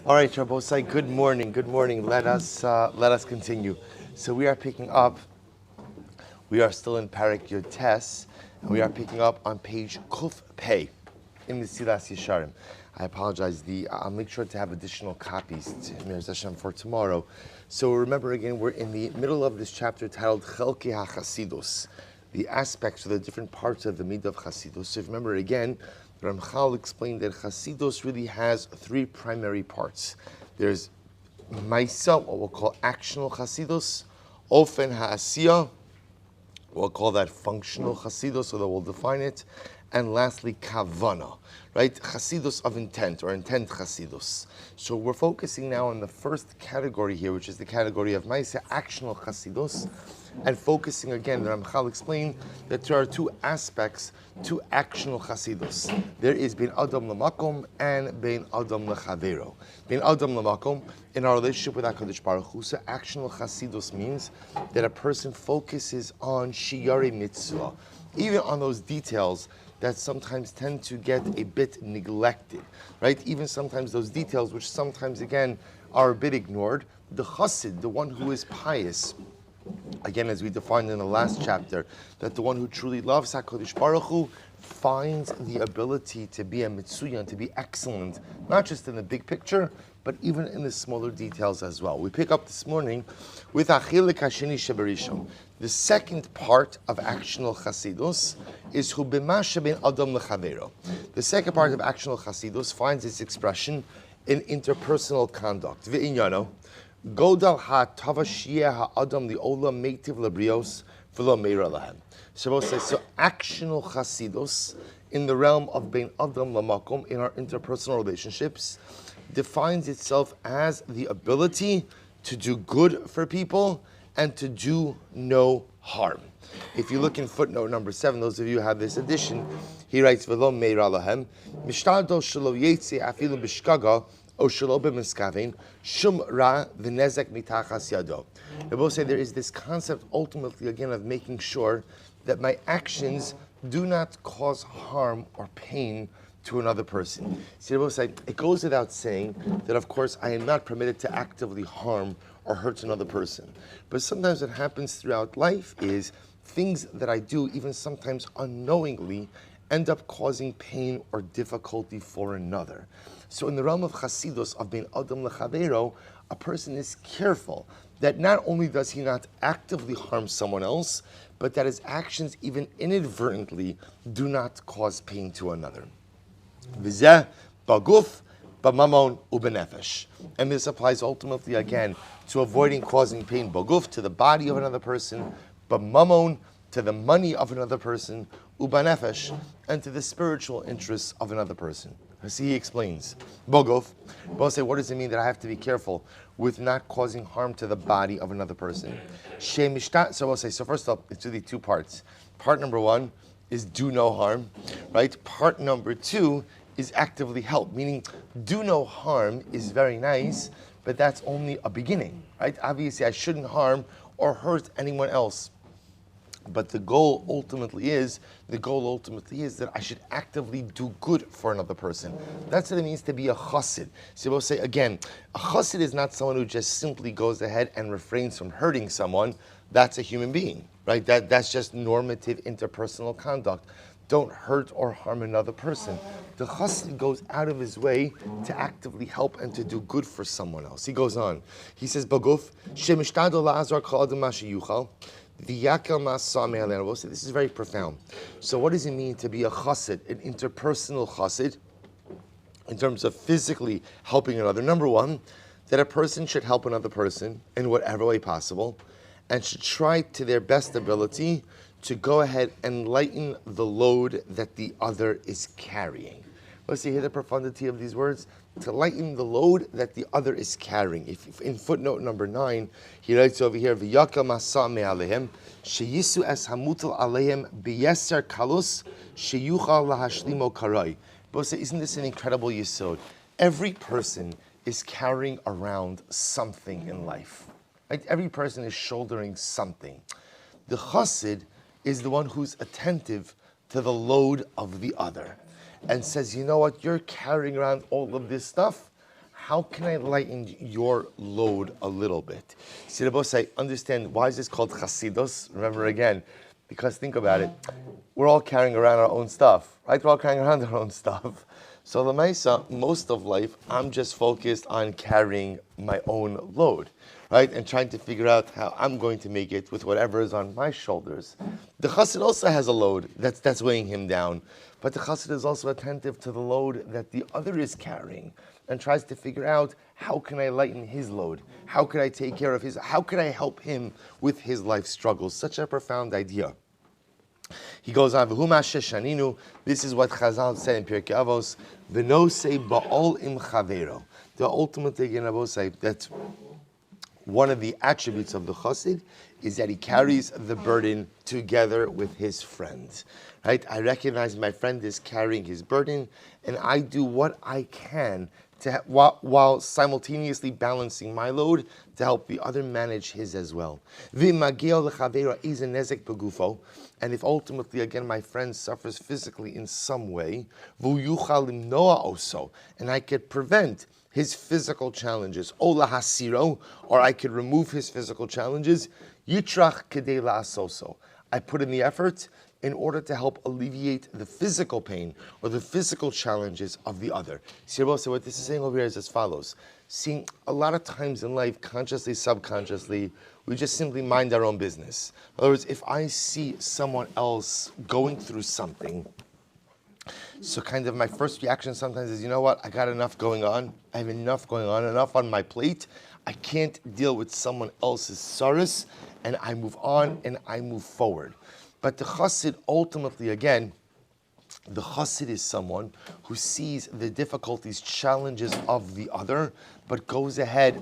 All right, Rabbosai, good morning. Good morning. Let us continue. So we are picking up. We are still in Parak Yud Tes, and we are picking up on page Kuf Pei in Mesillas Yesharim. I apologize. I'll make sure to have additional copies for tomorrow. So remember again, we're in the middle of this chapter titled Chelkei HaChassidus, the aspects of the different parts of the Midah of Chassidus. So if you remember again, Ramchal explained that Chassidus really has three primary parts. There's Maisa, what we'll call actional Chassidus, Ofen HaAsiyah, we'll call that functional Chassidus, so that we'll define it, and lastly Kavana, right? Chassidus of intent, or intent Chassidus. So we're focusing now on the first category here, which is the category of Maisa, actional Chassidus, and focusing again, the Ramchal explained that there are two aspects to actional Chassidus. There is Bein Adam Lamakom and Bein Adam Lechavero. Bein Adam Lamakom, in our relationship with HaKadosh Baruch Hu, so actional Chassidus means that a person focuses on Shiyari Mitzvah, even on those details that sometimes tend to get a bit neglected, right? Even sometimes those details, which sometimes again are a bit ignored. The Chassid, the one who is pious, again, as we defined in the last chapter, that the one who truly loves HaKadosh Baruch Hu finds the ability to be a mitzuyan, to be excellent, not just in the big picture, but even in the smaller details as well. We pick up this morning with Achilek Hasheni Sheberishon. The second part of actional Chassidus is Hu B'ma Sheben Adam Lechavero. The second part of actional Chassidus finds its expression in interpersonal conduct. V'inyano, Godal ha-tava shieh ha-adam li'olam meitiv labrios v'lo meira lahem. Shabbos says, so actional Chassidus in the realm of bein adam lamakom, in our interpersonal relationships, defines itself as the ability to do good for people and to do no harm. If you look in footnote number 7, those of you who have this edition, he writes, v'lo meira lahem, mishtado shelo yetze afilu b'shkaga, O shalobe miskavein, shum ra v'nezek mitachas yado. They both say there is this concept ultimately again of making sure that my actions do not cause harm or pain to another person. See, they both say it goes without saying that of course I am not permitted to actively harm or hurt another person. But sometimes what happens throughout life is things that I do, even sometimes unknowingly, end up causing pain or difficulty for another. So in the realm of Chassidus, of being Adam Lechavero, a person is careful that not only does he not actively harm someone else, but that his actions, even inadvertently, do not cause pain to another. V'zeh baguf b'mamon u'benefesh. And this applies ultimately, again, to avoiding causing pain baguf, to the body of another person, b'mamon, to the money of another person, u'benefesh, and to the spiritual interests of another person. See, he explains. Bogov. Both say, what does it mean that I have to be careful with not causing harm to the body of another person? So we'll say, so first off, it's really two parts. Part number 1 is do no harm, right? Part number 2 is actively help, meaning do no harm is very nice, but that's only a beginning, right? Obviously, I shouldn't harm or hurt anyone else. But the goal ultimately is that I should actively do good for another person. That's what it means to be a chassid. So we'll say again, a chassid is not someone who just simply goes ahead and refrains from hurting someone. That's a human being, right? That's just normative interpersonal conduct. Don't hurt or harm another person. The chassid goes out of his way to actively help and to do good for someone else. He goes on. He says, Baguf, shemishtado la'azar kol adam ma sheyuchal. This is very profound. So what does it mean to be a chassid, an interpersonal chassid, in terms of physically helping another? Number 1, that a person should help another person in whatever way possible and should try to their best ability to go ahead and lighten the load that the other is carrying. Let's see, hear the profundity of these words. To lighten the load that the other is carrying. If in footnote number 9, he writes over here, "V'yaka masa me'alehem sheyisu es hamutal alehem beyeser kalus sheyuchal lahashlimo karai." But isn't this an incredible yesod? Every person is carrying around something in life. Right? Every person is shouldering something. The chassid is the one who's attentive to the load of the other and says, you know what, you're carrying around all of this stuff. how can I lighten your load a little bit? See, the boss, I understand, why is this called Chassidus? Remember again, because think about it, we're all carrying around our own stuff, right? We're all carrying around our own stuff. So the Maisa, most of life, I'm just focused on carrying my own load, right? And trying to figure out how I'm going to make it with whatever is on my shoulders. The Chassid also has a load that's weighing him down, but the Chassid is also attentive to the load that the other is carrying and tries to figure out, how can I lighten his load? How can I take care of how can I help him with his life struggles? Such a profound idea. He goes on, this is what Chazal said in Pirkei Avos, v'nosei ba'ol im chavero. The ultimate again, I will say that one of the attributes of the Chassid is that he carries the burden together with his friend. Right? I recognize my friend is carrying his burden, and I do what I can to while simultaneously balancing my load to help the other manage his as well. And if ultimately, again, my friend suffers physically in some way, and I could prevent his physical challenges, or I could remove his physical challenges, I put in the effort in order to help alleviate the physical pain or the physical challenges of the other. So what this is saying over here is as follows. See, a lot of times in life, consciously, subconsciously, we just simply mind our own business. In other words, if I see someone else going through something, so kind of my first reaction sometimes is, you know what, I got enough going on. I have enough going on, enough on my plate. I can't deal with someone else's sorrows, and I move on and I move forward. But the Chassid ultimately, again, the Chassid is someone who sees the difficulties, challenges of the other, but goes ahead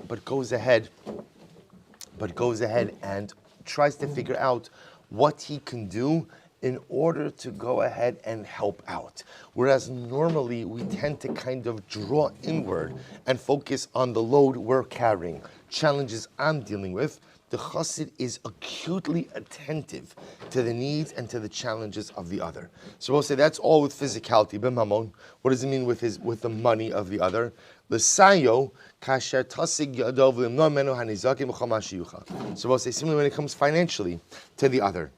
and tries to figure out what he can do in order to go ahead and help out. Whereas normally we tend to kind of draw inward and focus on the load we're carrying, challenges I'm dealing with. The Chassid is acutely attentive to the needs and to the challenges of the other. So we'll say that's all with physicality. B'mamon, what does it mean with the money of the other? L'sayo kasher tasig yadov l'imno menu hanizakim v'chol. So we'll say similarly when it comes financially to the other.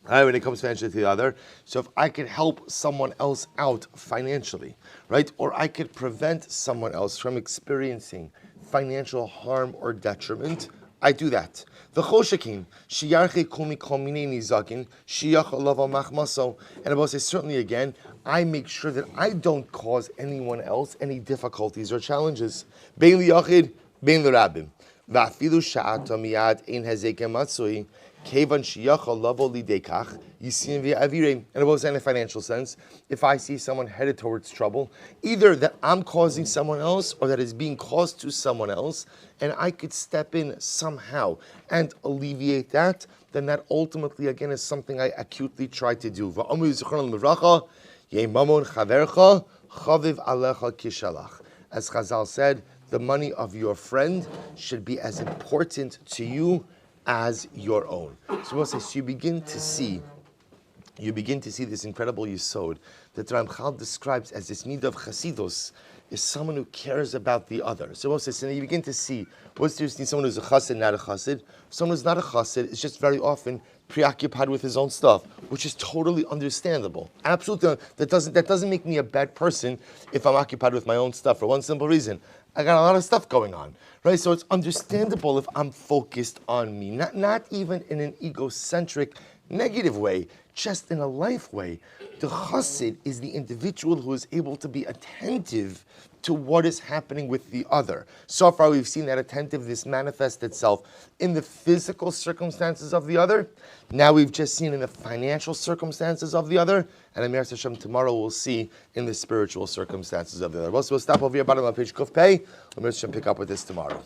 Right, when it comes financially to the other, so if I could help someone else out financially, right, or I could prevent someone else from experiencing financial harm or detriment, I do that. The choshekin shiyarche kumi komine nizakin shiyachalava machmaso, and I will say certainly again, I make sure that I don't cause anyone else any difficulties or challenges. Bein liyachid, bein lirabim, va'afilu sha'ata miyad ein hezekem matzui. And I will say in a financial sense, if I see someone headed towards trouble, either that I'm causing someone else or that is being caused to someone else, and I could step in somehow and alleviate that, then that ultimately again is something I acutely try to do. As Chazal said, the money of your friend should be as important to you as your own. So we'll say, so you begin to see this incredible yesod that Ramchal describes as this need of Chassidus is someone who cares about the other. So we'll say, so you begin to see, what's there someone who's a Chassid, not a Chassid? Someone who's not a Chassid is just very often preoccupied with his own stuff, which is totally understandable. Absolutely, that doesn't make me a bad person if I'm occupied with my own stuff for one simple reason. I got a lot of stuff going on, right? So it's understandable if I'm focused on me, not even in an egocentric, negative way, just in a life way. The Chassid is the individual who is able to be attentive to what is happening with the other. So far, we've seen that attentiveness manifest itself in the physical circumstances of the other. Now we've just seen in the financial circumstances of the other. And Amir Hashem, tomorrow we'll see in the spiritual circumstances of the other. We'll stop over here, bottom of page Chelkei. Amir Hashem, pick up with this tomorrow.